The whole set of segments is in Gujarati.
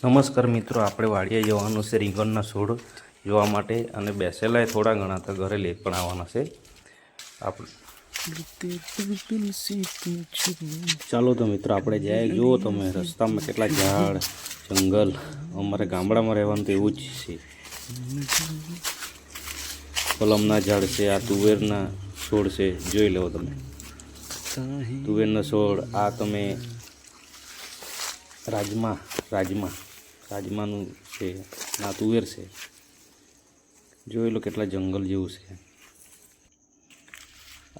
નમસ્કાર મિત્રો, આપણે વાડીએ જવાનું છે રીંગણના છોડ જોવા માટે અને બેસેલા થોડા ઘણા તો ઘરે લઈ પણ આવવાના છે આપણે. ચાલો તો મિત્રો આપણે જાય. જુઓ તમે રસ્તામાં કેટલા ઝાડ જંગલ. અમારે ગામડામાં રહેવાનું તો એવું જ છે. કલમના ઝાડ છે, આ તુવેરના છોડ છે, જોઈ લો તમે તુવેરના છોડ. આ તમે રાજમાનું છે, આ તુવેર છે, જોઈ લો કેટલા જંગલ જેવું છે.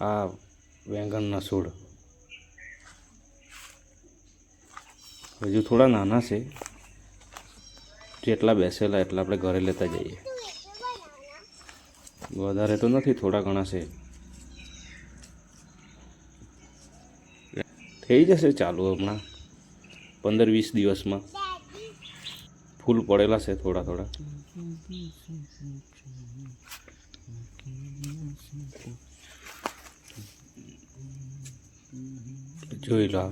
આ વેંગણના છોડ હજુ થોડા નાના છે, જેટલા બેસેલા એટલા આપણે ઘરે લેતા જઈએ. વધારે તો નથી, થોડા ઘણા છે. થઈ જશે ચાલુ હમણાં 15-20 દિવસમાં. ફૂલ પડેલા છે થોડા થોડા. જોઈ લો,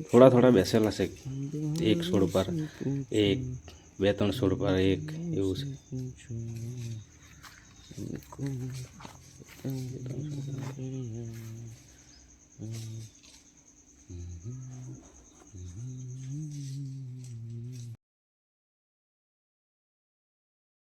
થોડા થોડા બેસેલા છે. એક છોડ પર એક, 2-3 છોડ પર એક, એવું છે.